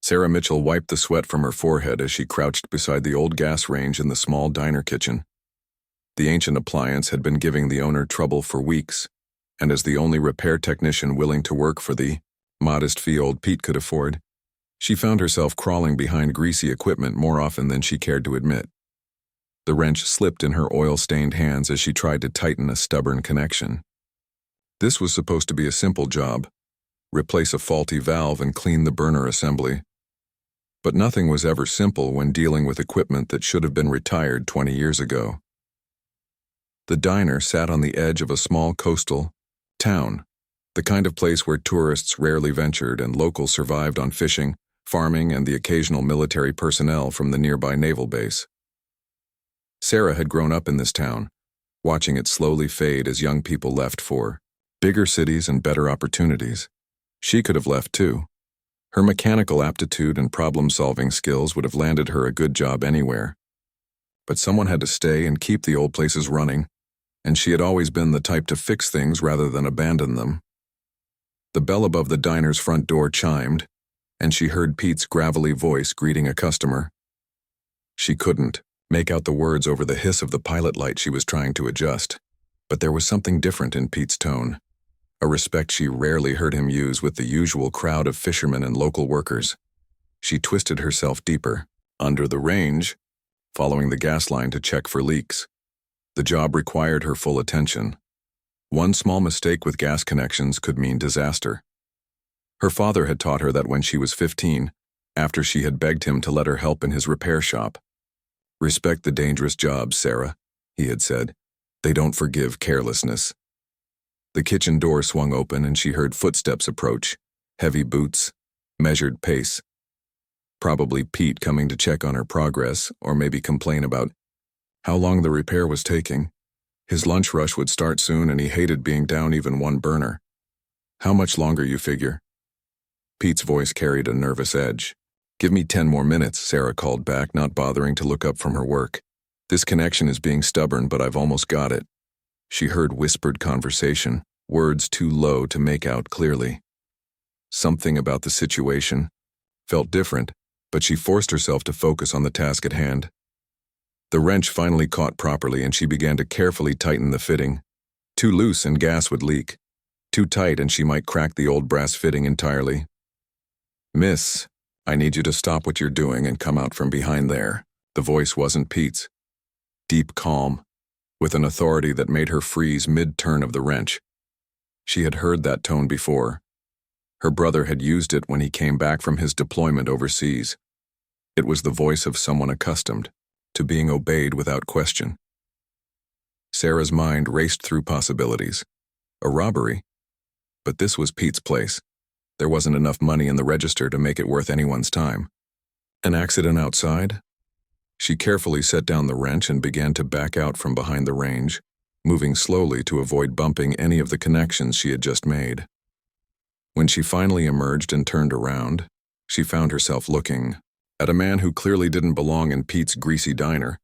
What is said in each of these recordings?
Sarah Mitchell wiped the sweat from her forehead as she crouched beside the old gas range in the small diner kitchen. The ancient appliance had been giving the owner trouble for weeks, and as the only repair technician willing to work for the modest fee old Pete could afford, she found herself crawling behind greasy equipment more often than she cared to admit. The wrench slipped in her oil-stained hands as she tried to tighten a stubborn connection. This was supposed to be a simple job: replace a faulty valve and clean the burner assembly. But nothing was ever simple when dealing with equipment that should have been retired 20 years ago. The diner sat on the edge of a small coastal town, the kind of place where tourists rarely ventured and locals survived on fishing, farming, and the occasional military personnel from the nearby naval base. Sarah had grown up in this town, watching it slowly fade as young people left for bigger cities and better opportunities. She could have left too. Her mechanical aptitude and problem-solving skills would have landed her a good job anywhere. But someone had to stay and keep the old places running, and she had always been the type to fix things rather than abandon them. The bell above the diner's front door chimed, and she heard Pete's gravelly voice greeting a customer. She couldn't make out the words over the hiss of the pilot light she was trying to adjust, but there was something different in Pete's tone, a respect she rarely heard him use with the usual crowd of fishermen and local workers. She twisted herself deeper, under the range, following the gas line to check for leaks. The job required her full attention. One small mistake with gas connections could mean disaster. Her father had taught her that when she was 15, after she had begged him to let her help in his repair shop. "Respect the dangerous jobs, Sarah," he had said. "They don't forgive carelessness." The kitchen door swung open and she heard footsteps approach, heavy boots, measured pace. Probably Pete coming to check on her progress, or maybe complain about how long the repair was taking. His lunch rush would start soon and he hated being down even one burner. "How much longer, you figure?" Pete's voice carried a nervous edge. "Give me 10 more minutes," Sarah called back, not bothering to look up from her work. "This connection is being stubborn, but I've almost got it." She heard whispered conversation, words too low to make out clearly. Something about the situation felt different, but she forced herself to focus on the task at hand. The wrench finally caught properly and she began to carefully tighten the fitting. Too loose and gas would leak. Too tight and she might crack the old brass fitting entirely. "Miss, I need you to stop what you're doing and come out from behind there." The voice wasn't Pete's. Deep calm, with an authority that made her freeze mid-turn of the wrench. She had heard that tone before. Her brother had used it when he came back from his deployment overseas. It was the voice of someone accustomed to being obeyed without question. Sarah's mind raced through possibilities. A robbery? But this was Pete's place. There wasn't enough money in the register to make it worth anyone's time. An accident outside? She carefully set down the wrench and began to back out from behind the range, moving slowly to avoid bumping any of the connections she had just made. When she finally emerged and turned around, she found herself looking at a man who clearly didn't belong in Pete's greasy diner.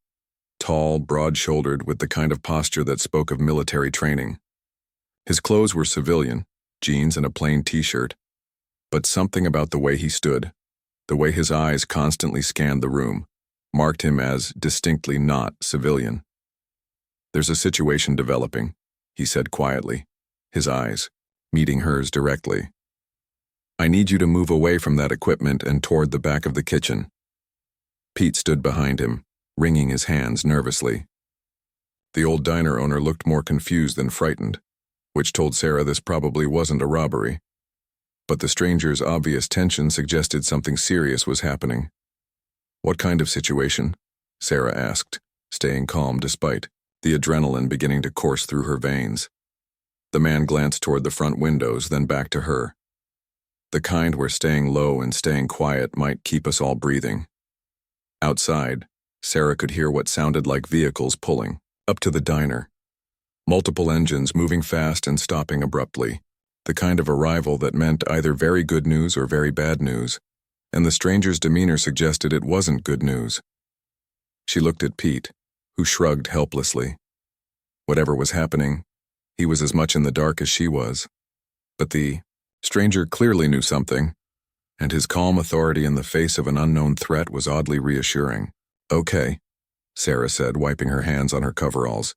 Tall, broad-shouldered, with the kind of posture that spoke of military training. His clothes were civilian, jeans and a plain t-shirt. But something about the way he stood, the way his eyes constantly scanned the room, marked him as distinctly not civilian. "There's a situation developing," he said quietly, his eyes meeting hers directly. "I need you to move away from that equipment and toward the back of the kitchen." Pete stood behind him, wringing his hands nervously. The old diner owner looked more confused than frightened, which told Sarah this probably wasn't a robbery. But the stranger's obvious tension suggested something serious was happening. "What kind of situation?" Sarah asked, staying calm despite the adrenaline beginning to course through her veins. The man glanced toward the front windows, then back to her. "The kind where staying low and staying quiet might keep us all breathing." Outside, Sarah could hear what sounded like vehicles pulling up to the diner. Multiple engines moving fast and stopping abruptly. The kind of arrival that meant either very good news or very bad news, and the stranger's demeanor suggested it wasn't good news. She looked at Pete, who shrugged helplessly. Whatever was happening, he was as much in the dark as she was. But the stranger clearly knew something, and his calm authority in the face of an unknown threat was oddly reassuring. "Okay," Sarah said, wiping her hands on her coveralls.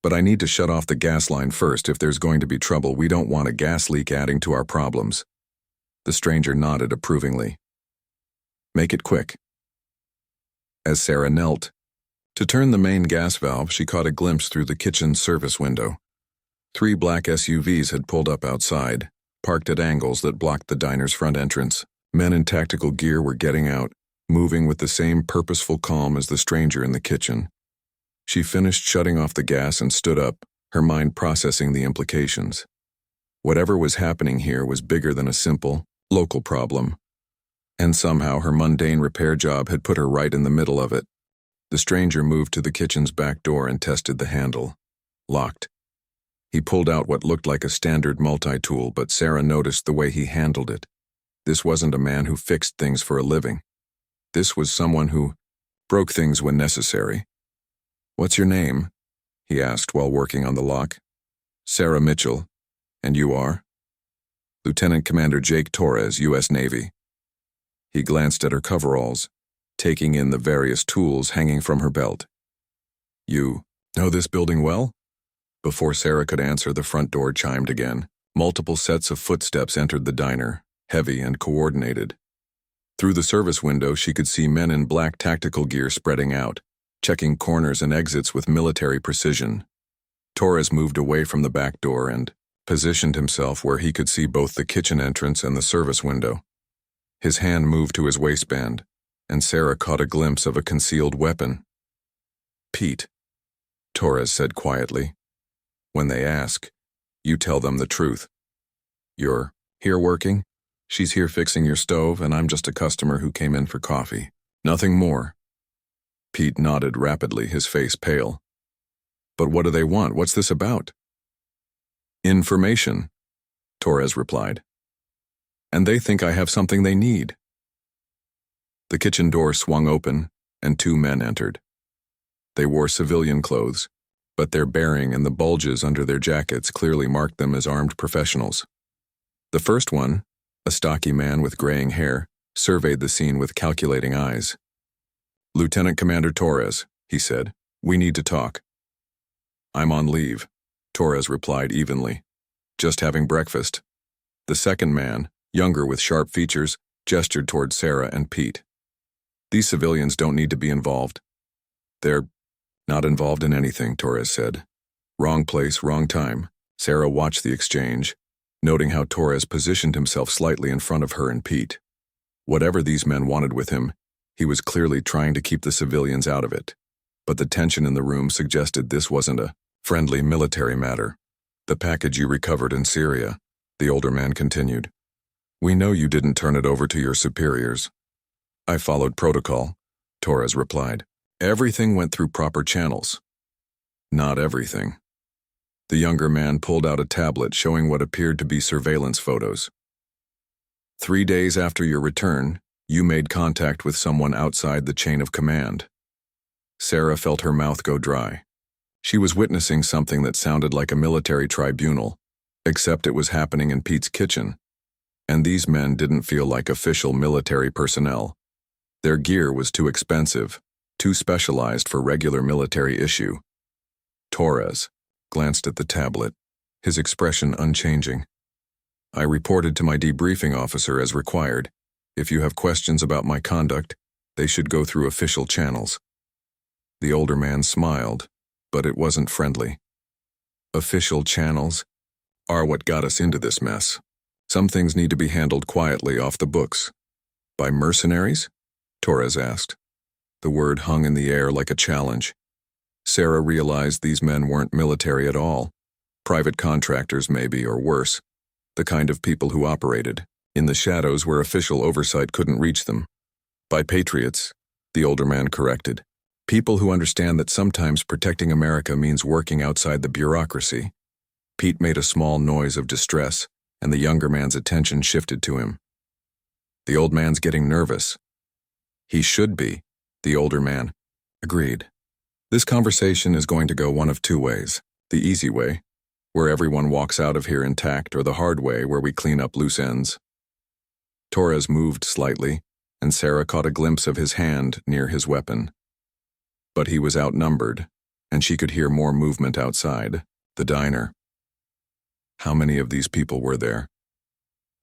"But I need to shut off the gas line first. If there's going to be trouble, we don't want a gas leak adding to our problems." The stranger nodded approvingly. "Make it quick." As Sarah knelt to turn the main gas valve, she caught a glimpse through the kitchen service window. 3 black SUVs had pulled up outside, parked at angles that blocked the diner's front entrance. Men in tactical gear were getting out, moving with the same purposeful calm as the stranger in the kitchen. She finished shutting off the gas and stood up, her mind processing the implications. Whatever was happening here was bigger than a simple, local problem. And somehow her mundane repair job had put her right in the middle of it. The stranger moved to the kitchen's back door and tested the handle. Locked. He pulled out what looked like a standard multi-tool, but Sarah noticed the way he handled it. This wasn't a man who fixed things for a living. This was someone who broke things when necessary. "What's your name?" he asked while working on the lock. "Sarah Mitchell. And you are?" "Lieutenant Commander Jake Torres, U.S. Navy." He glanced at her coveralls, taking in the various tools hanging from her belt. "You know this building well?" Before Sarah could answer, the front door chimed again. Multiple sets of footsteps entered the diner, heavy and coordinated. Through the service window, she could see men in black tactical gear spreading out, checking corners and exits with military precision. Torres moved away from the back door and positioned himself where he could see both the kitchen entrance and the service window. His hand moved to his waistband, and Sarah caught a glimpse of a concealed weapon. "Pete," Torres said quietly. "When they ask, you tell them the truth. You're here working? She's here fixing your stove, and I'm just a customer who came in for coffee. Nothing more." Pete nodded rapidly, his face pale. "But what do they want? What's this about?" "Information," Torres replied. "And they think I have something they need." The kitchen door swung open, and 2 men entered. They wore civilian clothes, but their bearing and the bulges under their jackets clearly marked them as armed professionals. The first one, a stocky man with graying hair, surveyed the scene with calculating eyes. "Lieutenant Commander Torres," he said, "we need to talk." "I'm on leave," Torres replied evenly. "Just having breakfast." The second man, younger with sharp features, gestured toward Sarah and Pete. "These civilians don't need to be involved." "They're not involved in anything," Torres said. "Wrong place, wrong time." Sarah watched the exchange, noting how Torres positioned himself slightly in front of her and Pete. Whatever these men wanted with him, he was clearly trying to keep the civilians out of it. But the tension in the room suggested this wasn't a friendly military matter. "The package you recovered in Syria," the older man continued. "We know you didn't turn it over to your superiors." "I followed protocol," Torres replied. "Everything went through proper channels." "Not everything." The younger man pulled out a tablet showing what appeared to be surveillance photos. 3 days after your return, you made contact with someone outside the chain of command." Sarah felt her mouth go dry. She was witnessing something that sounded like a military tribunal, except it was happening in Pete's kitchen. And these men didn't feel like official military personnel. Their gear was too expensive, too specialized for regular military issue. Torres glanced at the tablet, his expression unchanging. "I reported to my debriefing officer as required. If you have questions about my conduct, they should go through official channels." The older man smiled, but it wasn't friendly. "Official channels are what got us into this mess. Some things need to be handled quietly off the books." "By mercenaries?" Torres asked. The word hung in the air like a challenge. Sarah realized these men weren't military at all. Private contractors maybe, or worse. The kind of people who operated in the shadows where official oversight couldn't reach them. "By patriots," the older man corrected. "People who understand that sometimes protecting America means working outside the bureaucracy." Pete made a small noise of distress, and the younger man's attention shifted to him. "The old man's getting nervous." "He should be," the older man agreed. "This conversation is going to go one of 2 ways. The easy way, where everyone walks out of here intact, or the hard way, where we clean up loose ends." Torres moved slightly, and Sarah caught a glimpse of his hand near his weapon. But he was outnumbered, and she could hear more movement outside the diner. How many of these people were there?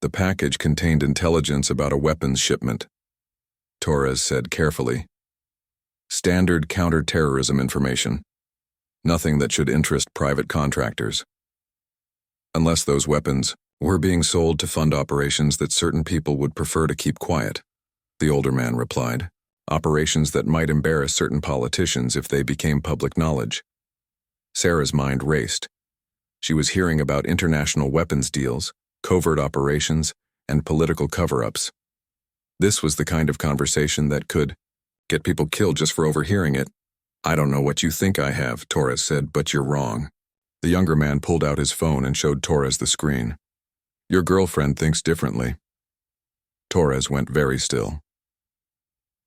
The package contained intelligence about a weapons shipment. Torres said carefully. Standard counter-terrorism information. Nothing that should interest private contractors. Unless those weapons were being sold to fund operations that certain people would prefer to keep quiet, the older man replied. Operations that might embarrass certain politicians if they became public knowledge. Sarah's mind raced. She was hearing about international weapons deals, covert operations, and political cover-ups. This was the kind of conversation that could get people killed just for overhearing it. I don't know what you think I have, Torres said, but you're wrong. The younger man pulled out his phone and showed Torres the screen. Your girlfriend thinks differently. Torres went very still.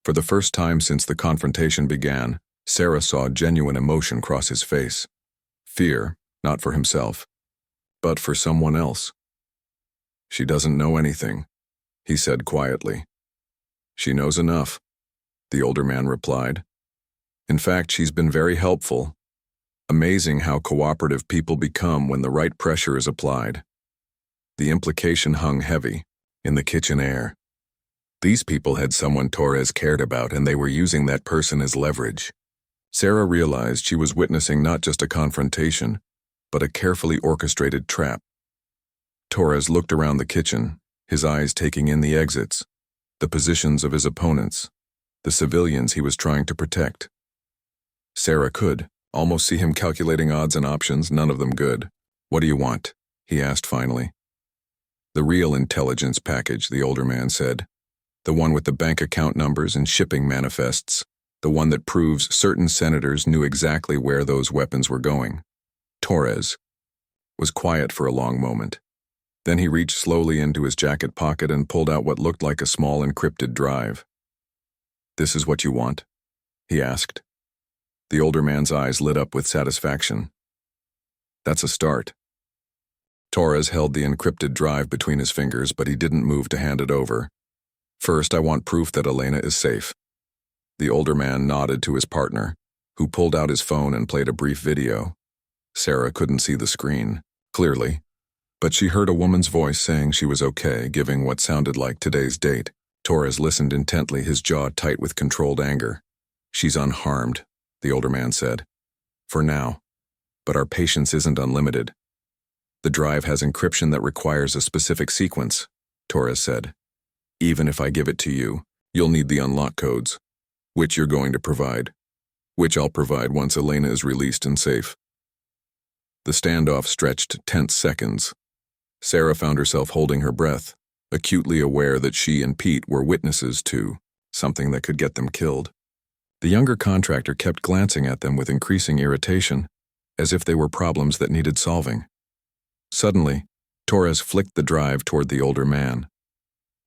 For the first time since the confrontation began, Sarah saw genuine emotion cross his face. Fear, not for himself, but for someone else. She doesn't know anything, he said quietly. She knows enough, the older man replied. In fact, she's been very helpful. Amazing how cooperative people become when the right pressure is applied. The implication hung heavy in the kitchen air. These people had someone Torres cared about, and they were using that person as leverage. Sarah realized she was witnessing not just a confrontation, but a carefully orchestrated trap. Torres looked around the kitchen, his eyes taking in the exits, the positions of his opponents, the civilians he was trying to protect. Sarah could almost see him calculating odds and options, none of them good. What do you want? He asked finally. The real intelligence package, the older man said. The one with the bank account numbers and shipping manifests. The one that proves certain senators knew exactly where those weapons were going. Torres was quiet for a long moment. Then he reached slowly into his jacket pocket and pulled out what looked like a small encrypted drive. This is what you want? He asked. The older man's eyes lit up with satisfaction. That's a start. Torres held the encrypted drive between his fingers, but he didn't move to hand it over. First, I want proof that Elena is safe. The older man nodded to his partner, who pulled out his phone and played a brief video. Sarah couldn't see the screen, clearly, but she heard a woman's voice saying she was okay, giving what sounded like today's date. Torres listened intently, his jaw tight with controlled anger. She's unharmed, the older man said. For now. But our patience isn't unlimited. The drive has encryption that requires a specific sequence, Torres said. Even if I give it to you, you'll need the unlock codes, which you're going to provide, which I'll provide once Elena is released and safe. The standoff stretched tense seconds. Sarah found herself holding her breath, acutely aware that she and Pete were witnesses to something that could get them killed. The younger contractor kept glancing at them with increasing irritation, as if they were problems that needed solving. Suddenly, Torres flicked the drive toward the older man.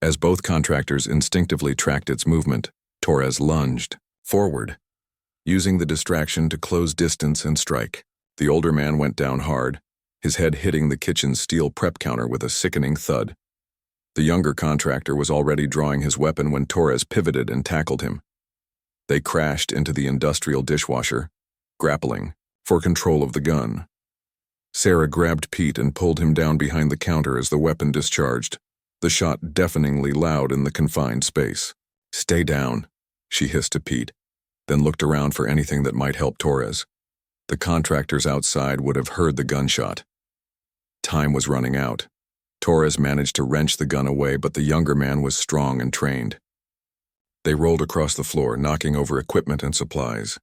As both contractors instinctively tracked its movement, Torres lunged forward, using the distraction to close distance and strike. The older man went down hard, his head hitting the kitchen's steel prep counter with a sickening thud. The younger contractor was already drawing his weapon when Torres pivoted and tackled him. They crashed into the industrial dishwasher, grappling for control of the gun. Sarah grabbed Pete and pulled him down behind the counter as the weapon discharged, the shot deafeningly loud in the confined space. Stay down, she hissed to Pete, then looked around for anything that might help Torres. The contractors outside would have heard the gunshot. Time was running out. Torres managed to wrench the gun away, but the younger man was strong and trained. They rolled across the floor, knocking over equipment and supplies.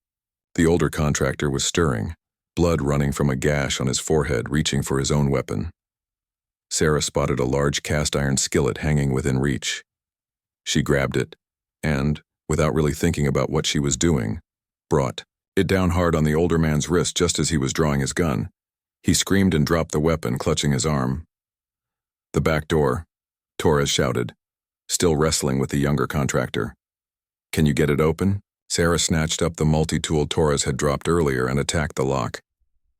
The older contractor was stirring, blood running from a gash on his forehead, reaching for his own weapon. Sarah spotted a large cast-iron skillet hanging within reach. She grabbed it, and, without really thinking about what she was doing, brought it down hard on the older man's wrist just as he was drawing his gun. He screamed and dropped the weapon, clutching his arm. The back door, Torres shouted, still wrestling with the younger contractor. Can you get it open? Sarah snatched up the multi-tool Torres had dropped earlier and attacked the lock.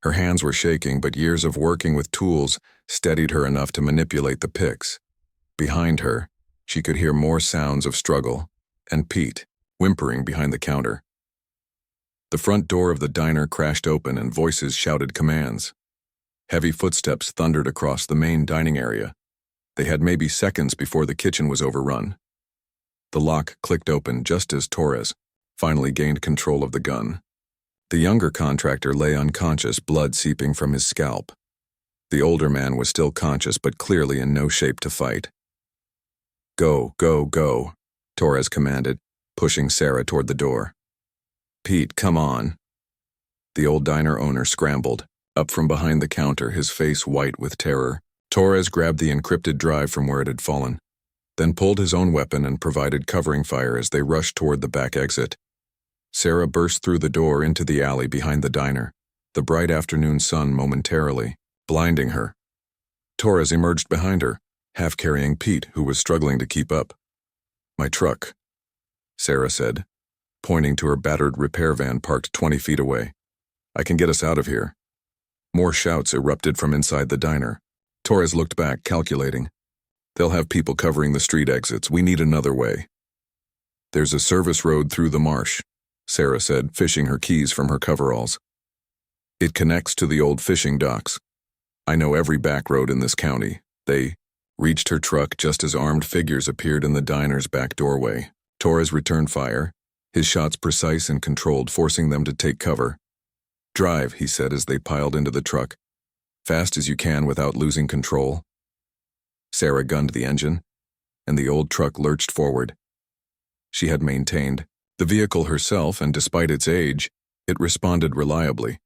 Her hands were shaking, but years of working with tools steadied her enough to manipulate the picks. Behind her, She could hear more sounds of struggle, and Pete, whimpering behind the counter. The front door of the diner crashed open and voices shouted commands. Heavy footsteps thundered across the main dining area. They had maybe seconds before the kitchen was overrun. The lock clicked open just as Torres finally gained control of the gun. The younger contractor lay unconscious, blood seeping from his scalp. The older man was still conscious but clearly in no shape to fight. "Go, go, go," Torres commanded, pushing Sarah toward the door. "Pete, come on." The old diner owner scrambled, up from behind the counter, his face white with terror. Torres grabbed the encrypted drive from where it had fallen, then pulled his own weapon and provided covering fire as they rushed toward the back exit. Sarah burst through the door into the alley behind the diner, the bright afternoon sun momentarily blinding her. Torres emerged behind her, half carrying Pete, who was struggling to keep up. "My truck," Sarah said, pointing to her battered repair van parked 20 feet away. "I can get us out of here." More shouts erupted from inside the diner. Torres looked back, calculating. "They'll have people covering the street exits. We need another way." "There's a service road through the marsh," Sarah said, fishing her keys from her coveralls. "It connects to the old fishing docks. I know every back road in this county." They reached her truck just as armed figures appeared in the diner's back doorway. Torres returned fire, his shots precise and controlled, forcing them to take cover. "Drive," he said as they piled into the truck. "Fast as you can without losing control." Sarah gunned the engine, and the old truck lurched forward. She had maintained the vehicle herself, and despite its age, it responded reliably.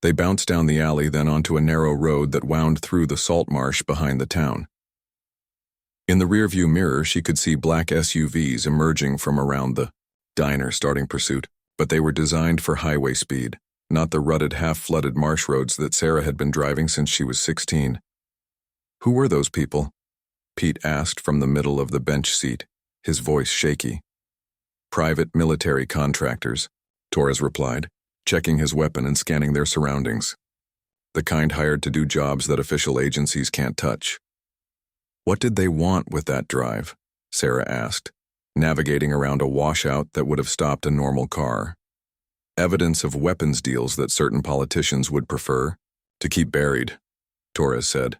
They bounced down the alley, then onto a narrow road that wound through the salt marsh behind the town. In the rearview mirror, she could see black SUVs emerging from around the diner, starting pursuit, but they were designed for highway speed, not the rutted, half-flooded marsh roads that Sarah had been driving since she was 16. "Who were those people?" Pete asked from the middle of the bench seat, his voice shaky. "Private military contractors," Torres replied, checking his weapon and scanning their surroundings. "The kind hired to do jobs that official agencies can't touch." "What did they want with that drive?" Sarah asked, navigating around a washout that would have stopped a normal car. "Evidence of weapons deals that certain politicians would prefer to keep buried," Torres said.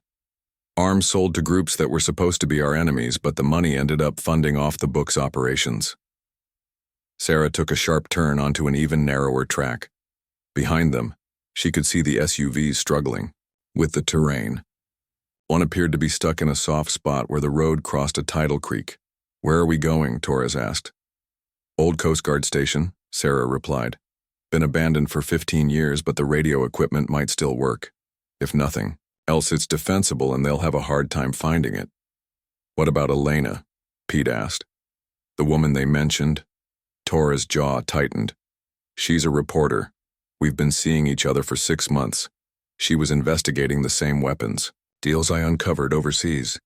"Arms sold to groups that were supposed to be our enemies, but the money ended up funding off-the-books operations." Sarah took a sharp turn onto an even narrower track. Behind them, she could see the SUVs struggling with the terrain. One appeared to be stuck in a soft spot where the road crossed a tidal creek. "Where are we going?" Torres asked. "Old Coast Guard station," Sarah replied. "Been abandoned for 15 years, but the radio equipment might still work. If nothing else, it's defensible and they'll have a hard time finding it." "What about Elena?" Pete asked. "The woman they mentioned?" Torres' jaw tightened. "She's a reporter. We've been seeing each other for 6 months. She was investigating the same weapons, deals I uncovered overseas.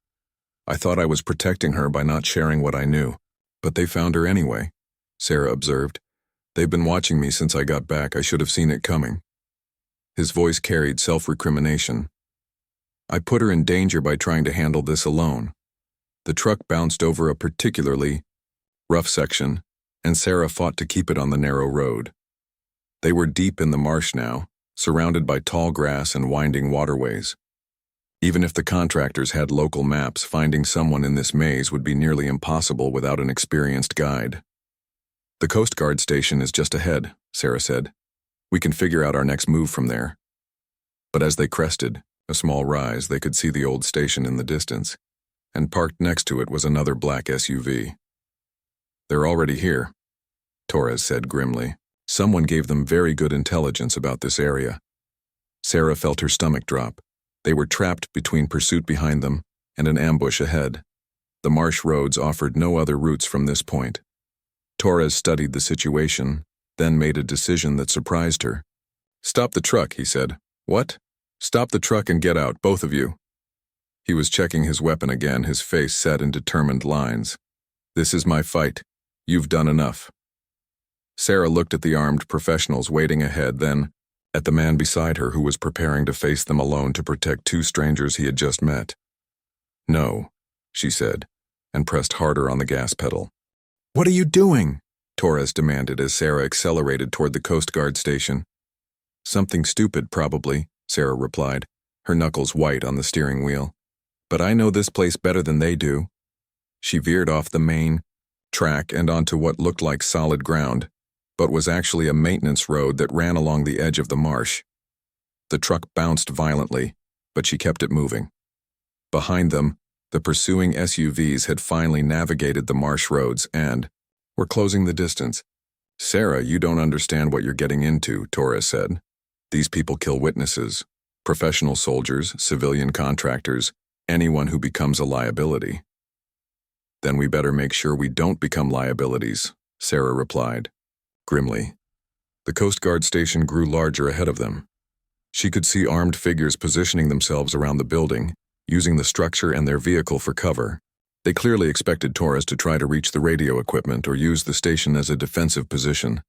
I thought I was protecting her by not sharing what I knew, but they found her anyway," Sarah observed. "They've been watching me since I got back. I should have seen it coming." His voice carried self-recrimination. "I put her in danger by trying to handle this alone." The truck bounced over a particularly rough section, and Sarah fought to keep it on the narrow road. They were deep in the marsh now, surrounded by tall grass and winding waterways. Even if the contractors had local maps, finding someone in this maze would be nearly impossible without an experienced guide. "The Coast Guard station is just ahead," Sarah said. "We can figure out our next move from there." But as they crested a small rise, they could see the old station in the distance, and parked next to it was another black SUV. "They're already here," Torres said grimly. "Someone gave them very good intelligence about this area." Sarah felt her stomach drop. They were trapped between pursuit behind them and an ambush ahead. The marsh roads offered no other routes from this point. Torres studied the situation, then made a decision that surprised her. "Stop the truck," he said. "What?" "Stop the truck and get out, both of you." He was checking his weapon again, his face set in determined lines. "This is my fight. You've done enough." Sarah looked at the armed professionals waiting ahead, then at the man beside her who was preparing to face them alone to protect 2 strangers he had just met. "No," she said, and pressed harder on the gas pedal. "What are you doing?" Torres demanded as Sarah accelerated toward the Coast Guard station. "Something stupid, probably," Sarah replied, her knuckles white on the steering wheel. "But I know this place better than they do." She veered off the main track and onto what looked like solid ground, but was actually a maintenance road that ran along the edge of the marsh. The truck bounced violently, but she kept it moving. Behind them, the pursuing SUVs had finally navigated the marsh roads and were closing the distance. "Sarah, you don't understand what you're getting into," Torres said. "These people kill witnesses, professional soldiers, civilian contractors, anyone who becomes a liability." "Then we better make sure we don't become liabilities," Sarah replied, grimly. The Coast Guard station grew larger ahead of them. She could see armed figures positioning themselves around the building, using the structure and their vehicle for cover. They clearly expected Torres to try to reach the radio equipment or use the station as a defensive position.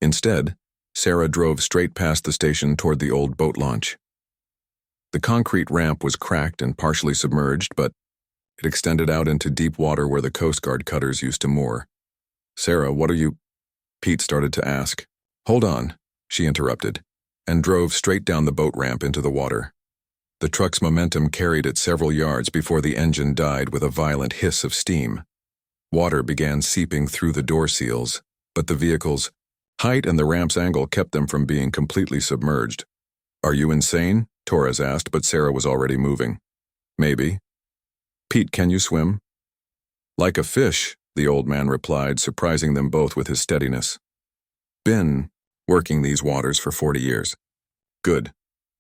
Instead, Sarah drove straight past the station toward the old boat launch. The concrete ramp was cracked and partially submerged, but it extended out into deep water where the Coast Guard cutters used to moor. "Sarah, what are you—" Pete started to ask. "Hold on," she interrupted, and drove straight down the boat ramp into the water. The truck's momentum carried it several yards before the engine died with a violent hiss of steam. Water began seeping through the door seals, but the vehicle's height and the ramp's angle kept them from being completely submerged. "Are you insane?" Torres asked, but Sarah was already moving. "Maybe." "Pete, can you swim?" "Like a fish," the old man replied, surprising them both with his steadiness. "Been working these waters for 40 years. "Good.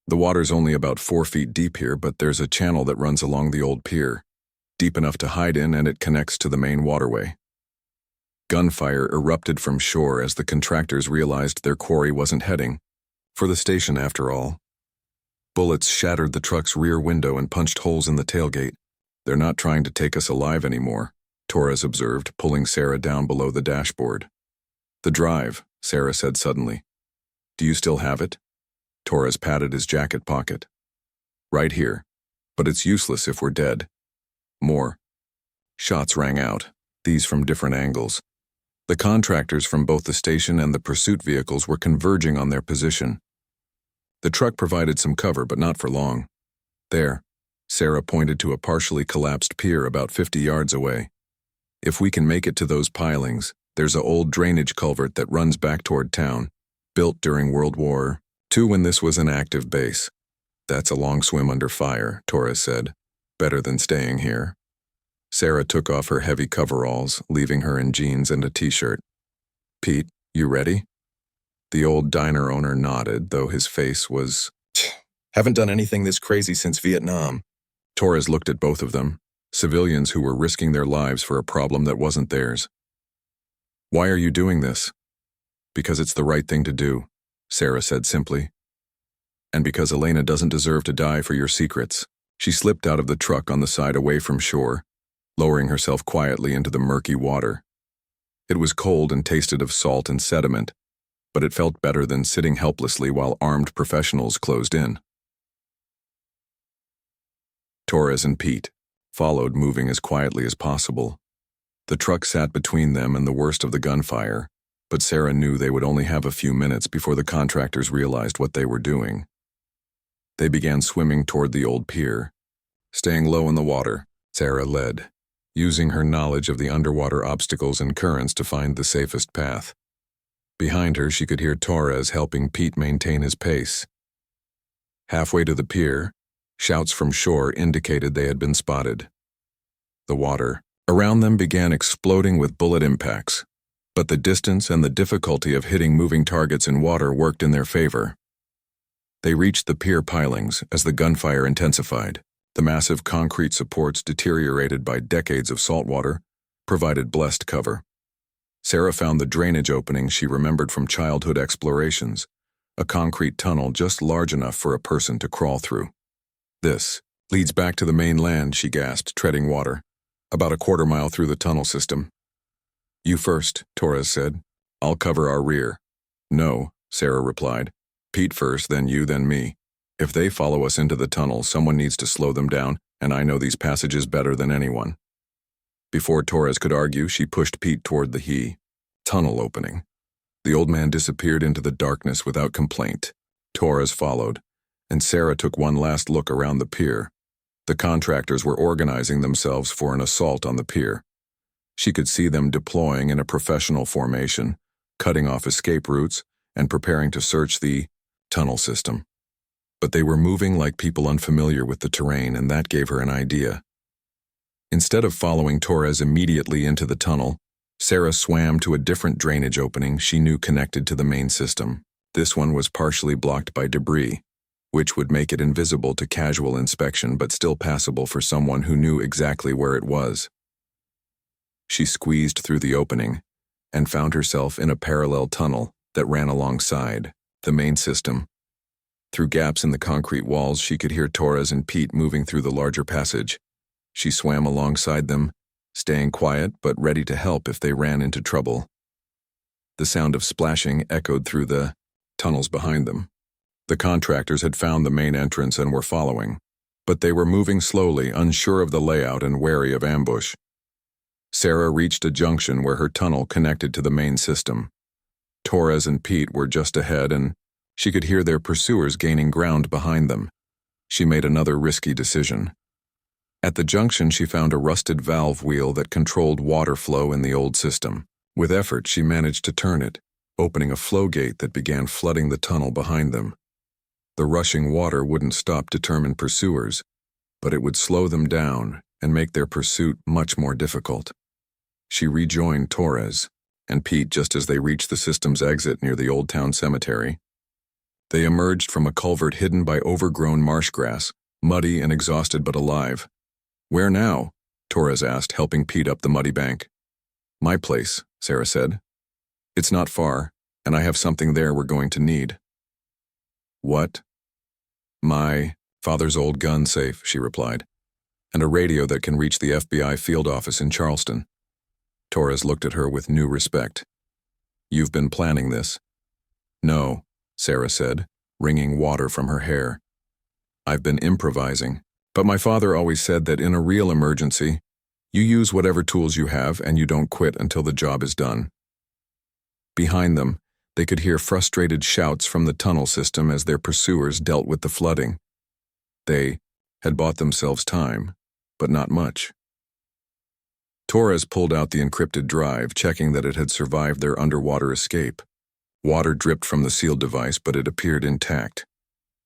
The water's only about 4 feet deep here, but there's a channel that runs along the old pier, deep enough to hide in, and it connects to the main waterway." Gunfire erupted from shore as the contractors realized their quarry wasn't heading for the station after all. Bullets shattered the truck's rear window and punched holes in the tailgate. "They're not trying to take us alive anymore," Torres observed, pulling Sarah down below the dashboard. "The drive," Sarah said suddenly. "Do you still have it?" Torres patted his jacket pocket. "Right here. But it's useless if we're dead." More shots rang out, these from different angles. The contractors from both the station and the pursuit vehicles were converging on their position. The truck provided some cover, but not for long. "There," Sarah pointed to a partially collapsed pier about 50 yards away. "If we can make it to those pilings, there's an old drainage culvert that runs back toward town, built during World War II when this was an active base. That's a long swim under fire," Torres said. "Better than staying here." Sarah took off her heavy coveralls, leaving her in jeans and a t-shirt. "Pete, you ready?" The old diner owner nodded, though his face was, "Haven't done anything this crazy since Vietnam." Torres looked at both of them, civilians who were risking their lives for a problem that wasn't theirs. "Why are you doing this?" "Because it's the right thing to do," Sarah said simply. "And because Elena doesn't deserve to die for your secrets." She slipped out of the truck on the side away from shore, lowering herself quietly into the murky water. It was cold and tasted of salt and sediment, but it felt better than sitting helplessly while armed professionals closed in. Torres and Pete followed, moving as quietly as possible. The truck sat between them and the worst of the gunfire, but Sarah knew they would only have a few minutes before the contractors realized what they were doing. They began swimming toward the old pier. Staying low in the water, Sarah led, using her knowledge of the underwater obstacles and currents to find the safest path. Behind her, she could hear Torres helping Pete maintain his pace. Halfway to the pier, shouts from shore indicated they had been spotted. The water around them began exploding with bullet impacts, but the distance and the difficulty of hitting moving targets in water worked in their favor. They reached the pier pilings as the gunfire intensified. The massive concrete supports, deteriorated by decades of salt water, provided blessed cover. Sarah found the drainage opening she remembered from childhood explorations, a concrete tunnel just large enough for a person to crawl through. "This leads back to the mainland," she gasped, treading water, about a quarter mile through the tunnel system. "You first," Torres said. "I'll cover our rear." "No," Sarah replied. "Pete first, then you, then me. If they follow us into the tunnel, someone needs to slow them down, and I know these passages better than anyone." Before Torres could argue, she pushed Pete toward the tunnel opening. The old man disappeared into the darkness without complaint. Torres followed, and Sarah took one last look around the pier. The contractors were organizing themselves for an assault on the pier. She could see them deploying in a professional formation, cutting off escape routes, and preparing to search the tunnel system. But they were moving like people unfamiliar with the terrain, and that gave her an idea. Instead of following Torres immediately into the tunnel, Sarah swam to a different drainage opening she knew connected to the main system. This one was partially blocked by debris, which would make it invisible to casual inspection but still passable for someone who knew exactly where it was. She squeezed through the opening and found herself in a parallel tunnel that ran alongside the main system. Through gaps in the concrete walls, she could hear Torres and Pete moving through the larger passage. She swam alongside them, staying quiet but ready to help if they ran into trouble. The sound of splashing echoed through the tunnels behind them. The contractors had found the main entrance and were following, but they were moving slowly, unsure of the layout and wary of ambush. Sarah reached a junction where her tunnel connected to the main system. Torres and Pete were just ahead, and she could hear their pursuers gaining ground behind them. She made another risky decision. At the junction, she found a rusted valve wheel that controlled water flow in the old system. With effort, she managed to turn it, opening a flow gate that began flooding the tunnel behind them. The rushing water wouldn't stop determined pursuers, but it would slow them down and make their pursuit much more difficult. She rejoined Torres and Pete just as they reached the system's exit near the Old Town Cemetery. They emerged from a culvert hidden by overgrown marsh grass, muddy and exhausted but alive. "Where now?" Torres asked, helping Pete up the muddy bank. "My place," Sarah said. "It's not far, and I have something there we're going to need." "What?" "My father's old gun safe," she replied, "and a radio that can reach the FBI field office in Charleston." Torres looked at her with new respect. "You've been planning this?" "No," Sarah said, wringing water from her hair. "I've been improvising. But my father always said that in a real emergency, you use whatever tools you have and you don't quit until the job is done." Behind them, they could hear frustrated shouts from the tunnel system as their pursuers dealt with the flooding. They had bought themselves time, but not much. Torres pulled out the encrypted drive, checking that it had survived their underwater escape. Water dripped from the sealed device, but it appeared intact.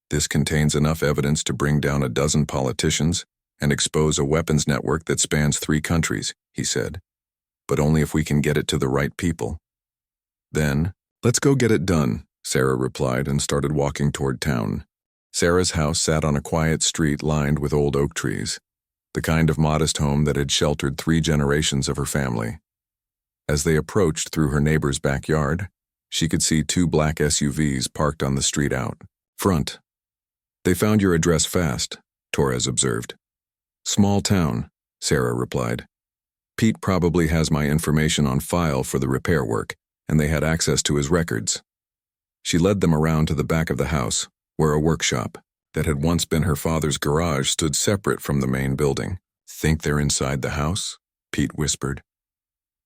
"This contains enough evidence to bring down a dozen politicians and expose a weapons network that spans 3 countries, he said. "But only if we can get it to the right people." "Then, let's go get it done," Sarah replied and started walking toward town. Sarah's house sat on a quiet street lined with old oak trees, the kind of modest home that had sheltered 3 generations of her family. As they approached through her neighbor's backyard, she could see 2 black SUVs parked on the street out front. "They found your address fast," Torres observed. "Small town," Sarah replied. "Pete probably has my information on file for the repair work, and they had access to his records." She led them around to the back of the house, where a workshop that had once been her father's garage stood separate from the main building. "Think they're inside the house?" Pete whispered.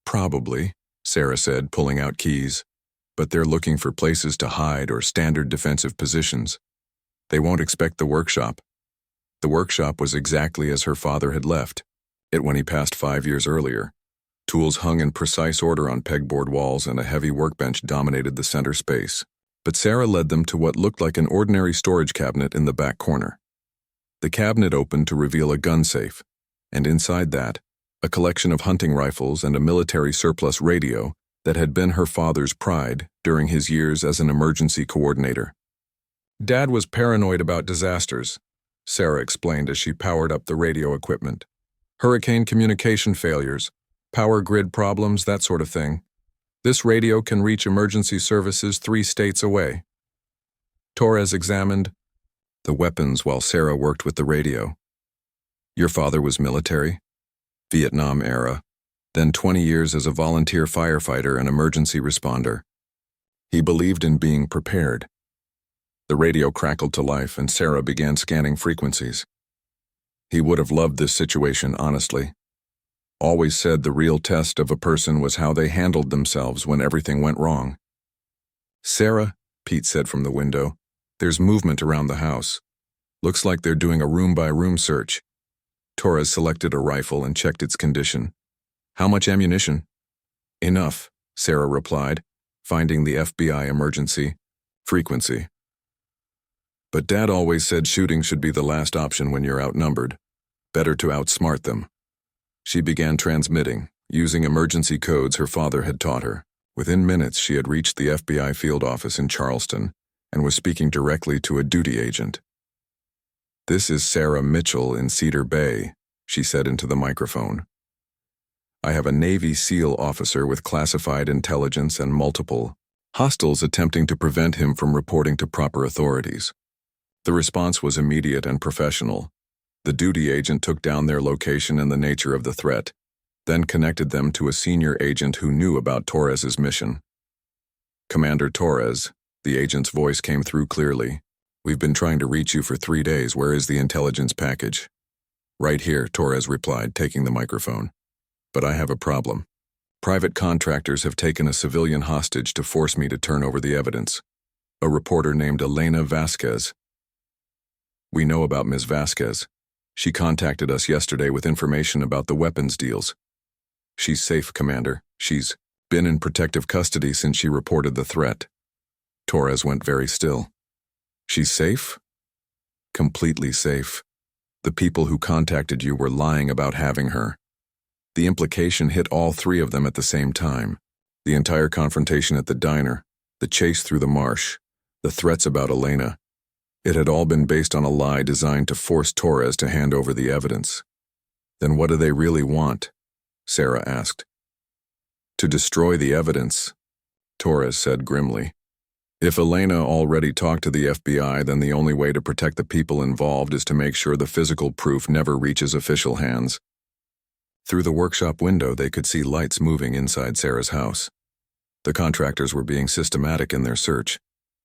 "Probably," Sarah said, pulling out keys. "But they're looking for places to hide or standard defensive positions. They won't expect the workshop." The workshop was exactly as her father had left it when he passed 5 years earlier. Tools hung in precise order on pegboard walls, and a heavy workbench dominated the center space. But Sarah led them to what looked like an ordinary storage cabinet in the back corner. The cabinet opened to reveal a gun safe, and inside that, a collection of hunting rifles and a military surplus radio that had been her father's pride during his years as an emergency coordinator. "Dad was paranoid about disasters," Sarah explained as she powered up the radio equipment. "Hurricane communication failures, power grid problems, that sort of thing. This radio can reach emergency services 3 states away." Torres examined the weapons while Sarah worked with the radio. "Your father was military? Vietnam era, then 20 years as a volunteer firefighter and emergency responder. He believed in being prepared." The radio crackled to life, and Sarah began scanning frequencies. "He would have loved this situation, honestly. always said the real test of a person was how they handled themselves when everything went wrong. "Sarah," Pete said from the window, "there's movement around the house. Looks like they're doing a room-by-room search." Torres selected a rifle and checked its condition. "How much ammunition?" "Enough," Sarah replied, finding the FBI emergency frequency. "But Dad always said shooting should be the last option when you're outnumbered. Better to outsmart them." She began transmitting, using emergency codes her father had taught her. Within minutes, she had reached the FBI field office in Charleston and was speaking directly to a duty agent. "This is Sarah Mitchell in Cedar Bay," she said into the microphone. "I have a Navy SEAL officer with classified intelligence and multiple hostiles attempting to prevent him from reporting to proper authorities." The response was immediate and professional. The duty agent took down their location and the nature of the threat, then connected them to a senior agent who knew about Torres's mission. "Commander Torres," the agent's voice came through clearly. "We've been trying to reach you for 3 days. Where is the intelligence package?" "Right here," Torres replied, taking the microphone. "But I have a problem. Private contractors have taken a civilian hostage to force me to turn over the evidence. A reporter named Elena Vasquez. We know about Ms. Vasquez. She contacted us yesterday with information about the weapons deals. She's safe, Commander. She's been in protective custody since she reported the threat." Torres went very still. "She's safe?" "Completely safe. The people who contacted you were lying about having her." The implication hit all three of them at the same time. The entire confrontation at the diner, the chase through the marsh, the threats about Elena. It had all been based on a lie designed to force Torres to hand over the evidence. "Then what do they really want?" Sarah asked. "To destroy the evidence," Torres said grimly. "If Elena already talked to the FBI, then the only way to protect the people involved is to make sure the physical proof never reaches official hands." Through the workshop window, they could see lights moving inside Sarah's house. The contractors were being systematic in their search,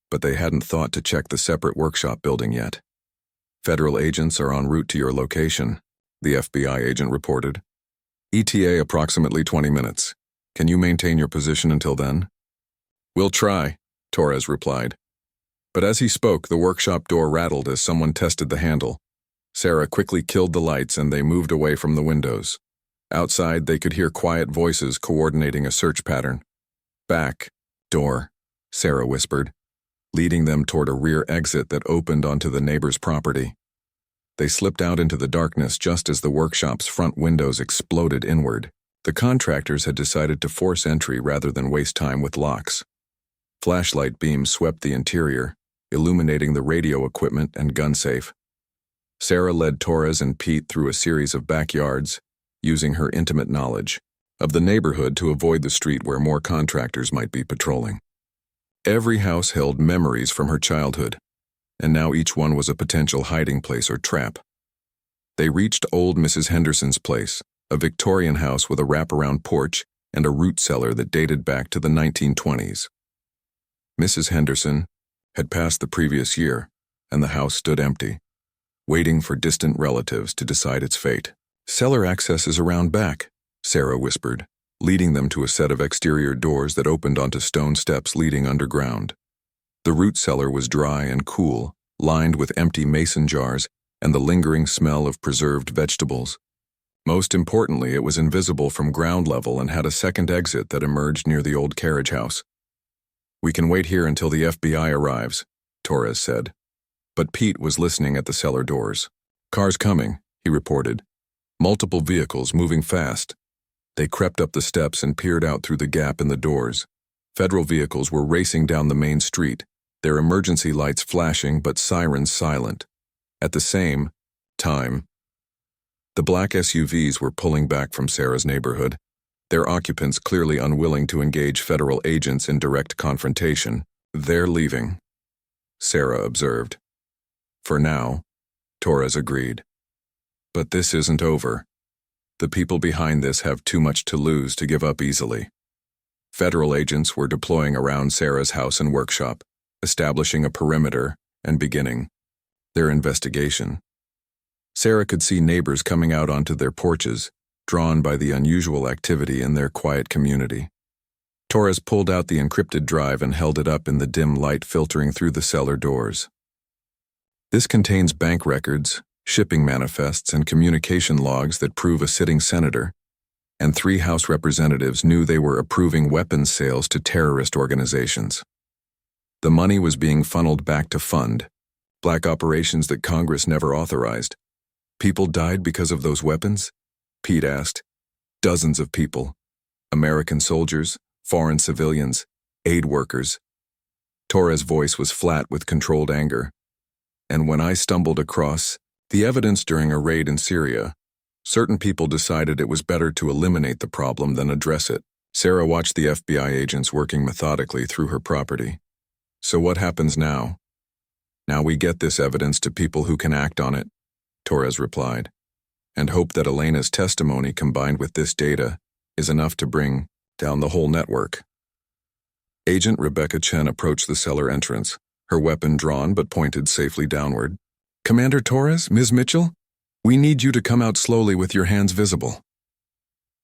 but they hadn't thought to check the separate workshop building yet. "Federal agents are en route to your location," the FBI agent reported. "ETA approximately 20 minutes. Can you maintain your position until then?" "We'll try," Torres replied. But as he spoke, the workshop door rattled as someone tested the handle. Sarah quickly killed the lights and they moved away from the windows. Outside, they could hear quiet voices coordinating a search pattern. "Back door," Sarah whispered, leading them toward a rear exit that opened onto the neighbor's property. They slipped out into the darkness just as the workshop's front windows exploded inward. The contractors had decided to force entry rather than waste time with locks. Flashlight beams swept the interior, illuminating the radio equipment and gun safe. Sarah led Torres and Pete through a series of backyards, using her intimate knowledge of the neighborhood to avoid the street where more contractors might be patrolling. Every house held memories from her childhood, and now each one was a potential hiding place or trap. They reached old Mrs. Henderson's place, a Victorian house with a wraparound porch and a root cellar that dated back to the 1920s. Mrs. Henderson had passed the previous year, and the house stood empty, waiting for distant relatives to decide its fate. "Cellar access is around back," Sarah whispered, leading them to a set of exterior doors that opened onto stone steps leading underground. The root cellar was dry and cool, lined with empty mason jars and the lingering smell of preserved vegetables. Most importantly, it was invisible from ground level and had a second exit that emerged near the old carriage house. "We can wait here until the FBI arrives," Torres said. But Pete was listening at the cellar doors. "Cars coming," he reported. "Multiple vehicles moving fast." They crept up the steps and peered out through the gap in the doors. Federal vehicles were racing down the main street, their emergency lights flashing but sirens silent. At the same time, the black SUVs were pulling back from Sarah's neighborhood, their occupants clearly unwilling to engage federal agents in direct confrontation. "They're leaving," Sarah observed. "For now," Torres agreed. "But this isn't over. The people behind this have too much to lose to give up easily." Federal agents were deploying around Sarah's house and workshop, establishing a perimeter and beginning their investigation. Sarah could see neighbors coming out onto their porches, drawn by the unusual activity in their quiet community. Torres pulled out the encrypted drive and held it up in the dim light filtering through the cellar doors. This contains bank records, shipping manifests, and communication logs that prove a sitting senator and 3 House representatives knew they were approving weapons sales to terrorist organizations. The money was being funneled back to fund black operations that Congress never authorized. People died because of those weapons? Pete asked. Dozens of people. American soldiers, foreign civilians, aid workers. Torres' voice was flat with controlled anger. And when I stumbled across the evidence during a raid in Syria, certain people decided it was better to eliminate the problem than address it. Sarah watched the FBI agents working methodically through her property. So what happens now? Now we get this evidence to people who can act on it, Torres replied, and hope that Elena's testimony combined with this data is enough to bring down the whole network. Agent Rebecca Chen approached the cellar entrance, her weapon drawn but pointed safely downward. Commander Torres, Ms. Mitchell? We need you to come out slowly with your hands visible.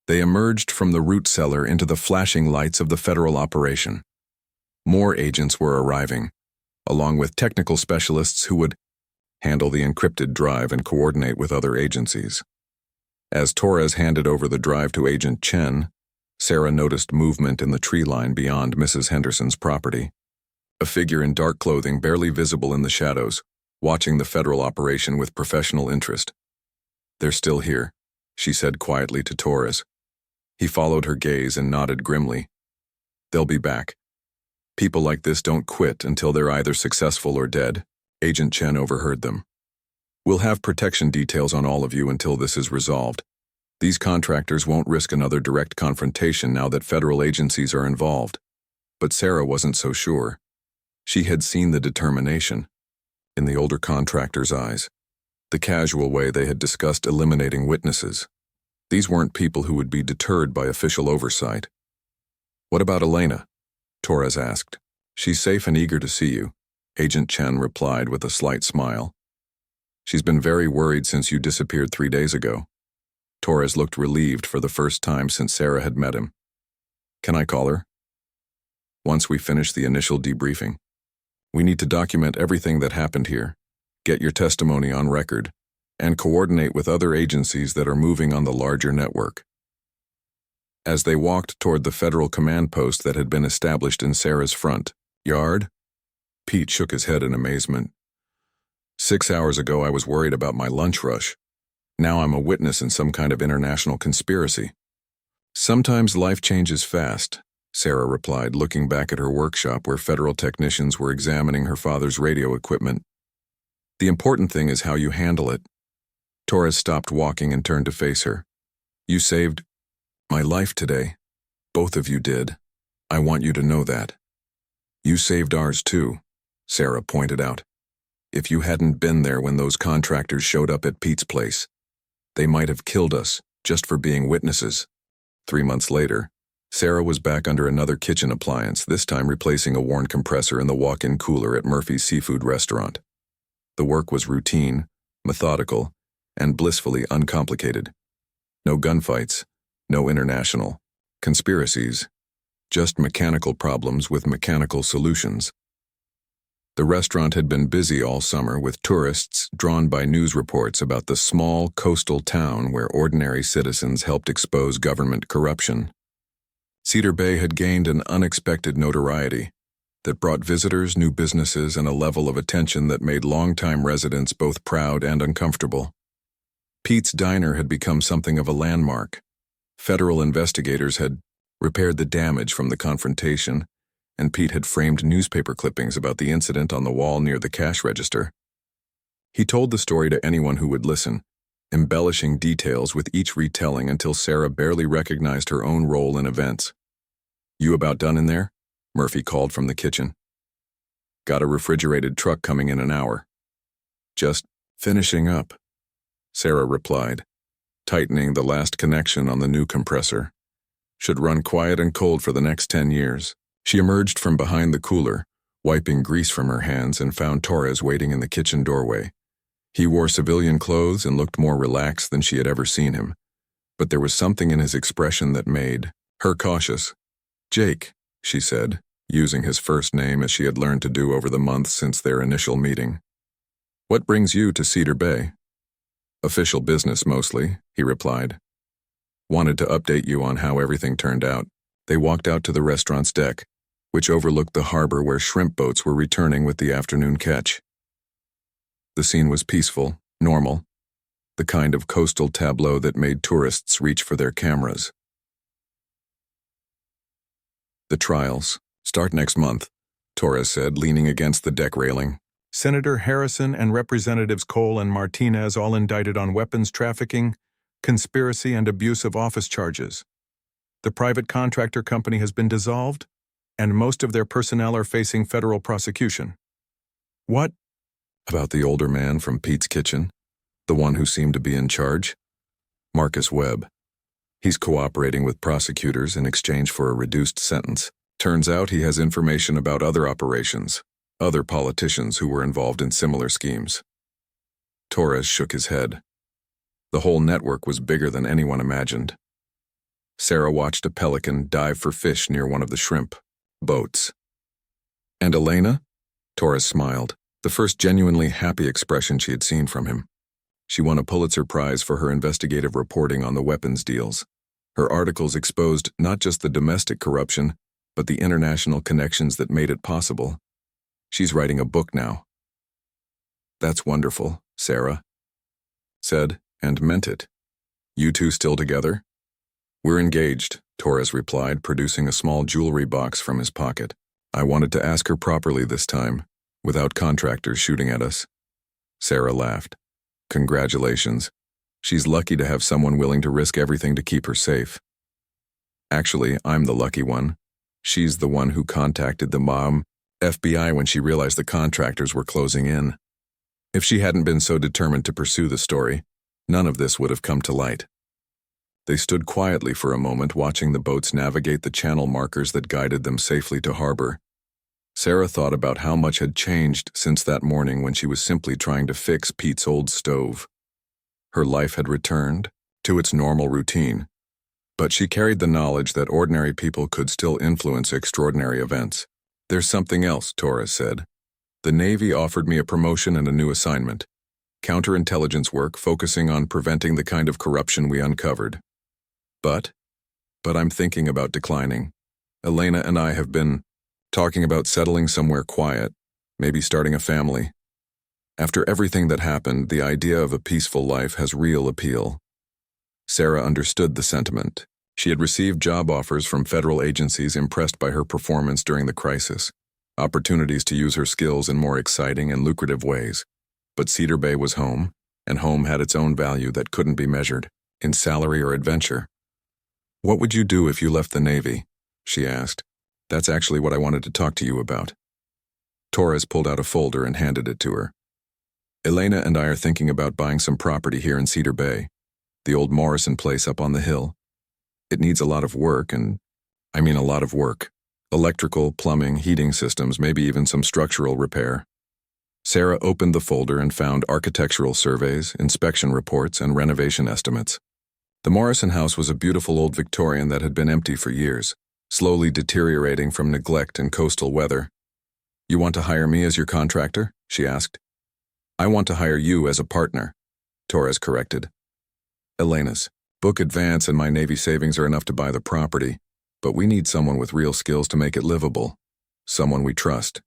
They emerged from the root cellar into the flashing lights of the federal operation. More agents were arriving, along with technical specialists who would handle the encrypted drive and coordinate with other agencies. As Torres handed over the drive to Agent Chen, Sarah noticed movement in the tree line beyond Mrs. Henderson's property. A figure in dark clothing barely visible in the shadows, watching the federal operation with professional interest. They're still here, she said quietly to Torres. He followed her gaze and nodded grimly. They'll be back. People like this don't quit until they're either successful or dead. Agent Chen overheard them. We'll have protection details on all of you until this is resolved. These contractors won't risk another direct confrontation now that federal agencies are involved. But Sarah wasn't so sure. She had seen the determination in the older contractors' eyes, the casual way they had discussed eliminating witnesses. These weren't people who would be deterred by official oversight. What about Elena? Torres asked. She's safe and eager to see you, Agent Chen replied with a slight smile. She's been very worried since you disappeared 3 days ago. Torres looked relieved for the first time since Sarah had met him. Can I call her? Once we finish the initial debriefing. We need to document everything that happened here, get your testimony on record, and coordinate with other agencies that are moving on the larger network. As they walked toward the federal command post that had been established in Sarah's front yard, Pete shook his head in amazement. 6 hours ago I was worried about my lunch rush. Now I'm a witness in some kind of international conspiracy. Sometimes life changes fast, Sarah replied, looking back at her workshop where federal technicians were examining her father's radio equipment. The important thing is how you handle it. Torres stopped walking and turned to face her. You saved my life today. Both of you did. I want you to know that. You saved ours too, Sarah pointed out. If you hadn't been there when those contractors showed up at Pete's place, they might have killed us just for being witnesses. 3 months later, Sarah was back under another kitchen appliance, this time replacing a worn compressor in the walk-in cooler at Murphy's seafood restaurant. The work was routine, methodical, and blissfully uncomplicated. No gunfights, no international conspiracies, just mechanical problems with mechanical solutions. The restaurant had been busy all summer with tourists drawn by news reports about the small coastal town where ordinary citizens helped expose government corruption. Cedar Bay had gained an unexpected notoriety that brought visitors, new businesses, and a level of attention that made longtime residents both proud and uncomfortable. Pete's Diner had become something of a landmark. Federal investigators had repaired the damage from the confrontation, and Pete had framed newspaper clippings about the incident on the wall near the cash register. He told the story to anyone who would listen, embellishing details with each retelling until Sarah barely recognized her own role in events. You about done in there? Murphy called from the kitchen. Got a refrigerated truck coming in an hour. Just finishing up, Sarah replied, tightening the last connection on the new compressor. Should run quiet and cold for the next 10 years. She emerged from behind the cooler, wiping grease from her hands, and found Torres waiting in the kitchen doorway. He wore civilian clothes and looked more relaxed than she had ever seen him, but there was something in his expression that made her cautious. "Jake," she said, using his first name as she had learned to do over the months since their initial meeting. "What brings you to Cedar Bay?" "Official business, mostly," he replied. "Wanted to update you on how everything turned out." They walked out to the restaurant's deck, which overlooked the harbor where shrimp boats were returning with the afternoon catch. The scene was peaceful, normal, the kind of coastal tableau that made tourists reach for their cameras. "The trials start next month," Torres said, leaning against the deck railing. Senator Harrison and Representatives Cole and Martinez all indicted on weapons trafficking, conspiracy, and abuse of office charges. The private contractor company has been dissolved, and most of their personnel are facing federal prosecution. What? About the older man from Pete's Kitchen, the one who seemed to be in charge? Marcus Webb. He's cooperating with prosecutors in exchange for a reduced sentence. Turns out he has information about other operations, other politicians who were involved in similar schemes. Torres shook his head. The whole network was bigger than anyone imagined. Sarah watched a pelican dive for fish near one of the shrimp boats. "And Elena?" Torres smiled, the first genuinely happy expression she had seen from him. She won a Pulitzer Prize for her investigative reporting on the weapons deals. Her articles exposed not just the domestic corruption, but the international connections that made it possible. She's writing a book now. "That's wonderful," Sarah said, and meant it. "You two still together?" "We're engaged," Torres replied, producing a small jewelry box from his pocket. "I wanted to ask her properly this time, without contractors shooting at us." Sarah laughed. "Congratulations. She's lucky to have someone willing to risk everything to keep her safe." "Actually, I'm the lucky one. She's the one who contacted the FBI when she realized the contractors were closing in. If she hadn't been so determined to pursue the story, none of this would have come to light." They stood quietly for a moment, watching the boats navigate the channel markers that guided them safely to harbor. Sarah thought about how much had changed since that morning when she was simply trying to fix Pete's old stove. Her life had returned to its normal routine, but she carried the knowledge that ordinary people could still influence extraordinary events. "There's something else," Torres said. "The Navy offered me a promotion and a new assignment. Counterintelligence work focusing on preventing the kind of corruption we uncovered. But I'm thinking about declining. Elena and I have been talking about settling somewhere quiet, maybe starting a family. After everything that happened, the idea of a peaceful life has real appeal." Sarah understood the sentiment. She had received job offers from federal agencies impressed by her performance during the crisis, opportunities to use her skills in more exciting and lucrative ways. But Cedar Bay was home, and home had its own value that couldn't be measured in salary or adventure. "What would you do if you left the Navy?" she asked. "That's actually what I wanted to talk to you about." Torres pulled out a folder and handed it to her. "Elena and I are thinking about buying some property here in Cedar Bay, the old Morrison place up on the hill. It needs a lot of work, a lot of work. Electrical, plumbing, heating systems, maybe even some structural repair." Sarah opened the folder and found architectural surveys, inspection reports, and renovation estimates. The Morrison house was a beautiful old Victorian that had been empty for years, slowly deteriorating from neglect and coastal weather. "You want to hire me as your contractor?" she asked. "I want to hire you as a partner," Torres corrected. "Elena's book advance and my Navy savings are enough to buy the property, but we need someone with real skills to make it livable, someone we trust."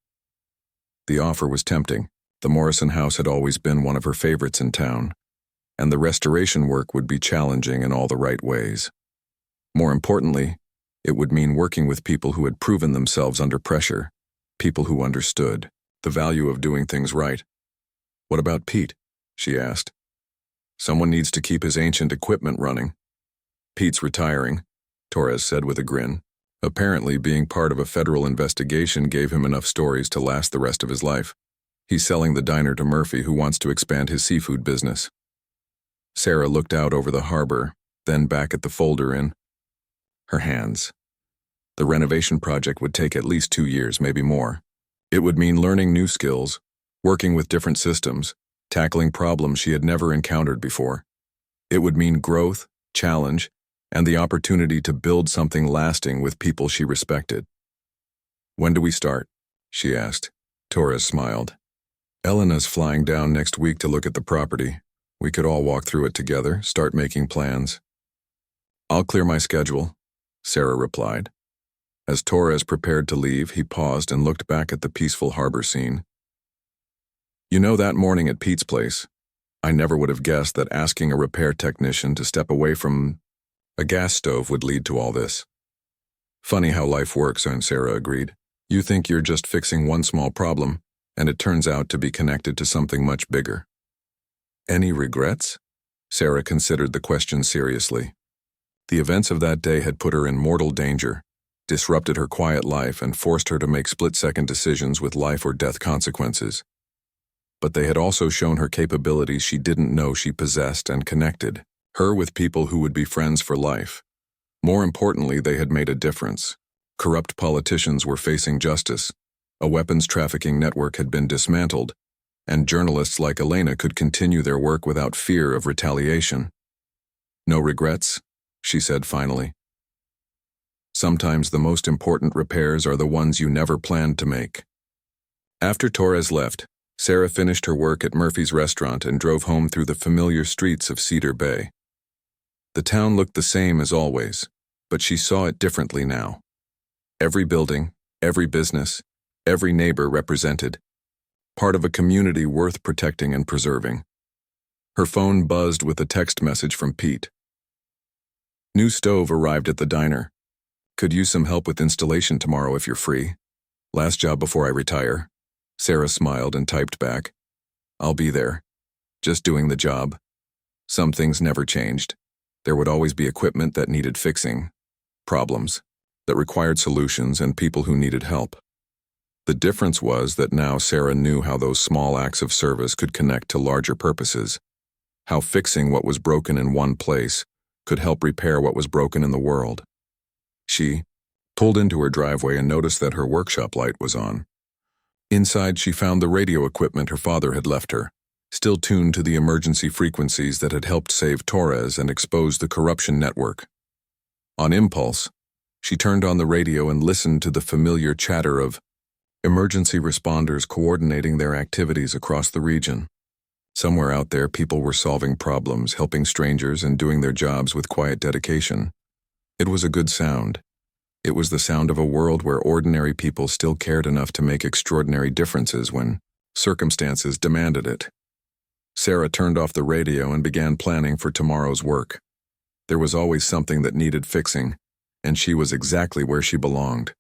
The offer was tempting. The Morrison house had always been one of her favorites in town, and the restoration work would be challenging in all the right ways. More importantly, it would mean working with people who had proven themselves under pressure, people who understood the value of doing things right. "What about Pete?" she asked. "Someone needs to keep his ancient equipment running." "Pete's retiring," Torres said with a grin. "Apparently, being part of a federal investigation gave him enough stories to last the rest of his life. He's selling the diner to Murphy, who wants to expand his seafood business." Sarah looked out over the harbor, then back at the folder in her hands. The renovation project would take at least 2 years, maybe more. It would mean learning new skills, working with different systems, tackling problems she had never encountered before. It would mean growth, challenge, and the opportunity to build something lasting with people she respected. "When do we start?" she asked. Torres smiled. "Elena's flying down next week to look at the property. We could all walk through it together, start making plans." "I'll clear my schedule," Sarah replied. As Torres prepared to leave, he paused and looked back at the peaceful harbor scene. "You know, that morning at Pete's place, I never would have guessed that asking a repair technician to step away from a gas stove would lead to all this." "Funny how life works," Sarah agreed. "You think you're just fixing one small problem, and it turns out to be connected to something much bigger." "Any regrets?" Sarah considered the question seriously. The events of that day had put her in mortal danger, disrupted her quiet life, and forced her to make split-second decisions with life or death consequences. But they had also shown her capabilities she didn't know she possessed and connected her with people who would be friends for life. More importantly, they had made a difference. Corrupt politicians were facing justice, a weapons trafficking network had been dismantled, and journalists like Elena could continue their work without fear of retaliation. "No regrets?" she said finally. "Sometimes the most important repairs are the ones you never planned to make." After Torres left, Sarah finished her work at Murphy's restaurant and drove home through the familiar streets of Cedar Bay. The town looked the same as always, but she saw it differently now. Every building, every business, every neighbor represented, part of a community worth protecting and preserving. Her phone buzzed with a text message from Pete. "New stove arrived at the diner. Could use some help with installation tomorrow if you're free. Last job before I retire." Sarah smiled and typed back, "I'll be there. Just doing the job." Some things never changed. There would always be equipment that needed fixing, problems that required solutions, and people who needed help. The difference was that now Sarah knew how those small acts of service could connect to larger purposes, how fixing what was broken in one place could help repair what was broken in the world. She pulled into her driveway and noticed that her workshop light was on. Inside, she found the radio equipment her father had left her, still tuned to the emergency frequencies that had helped save Torres and expose the corruption network. On impulse, she turned on the radio and listened to the familiar chatter of emergency responders coordinating their activities across the region. Somewhere out there, people were solving problems, helping strangers, and doing their jobs with quiet dedication. It was a good sound. It was the sound of a world where ordinary people still cared enough to make extraordinary differences when circumstances demanded it. Sarah turned off the radio and began planning for tomorrow's work. There was always something that needed fixing, and she was exactly where she belonged.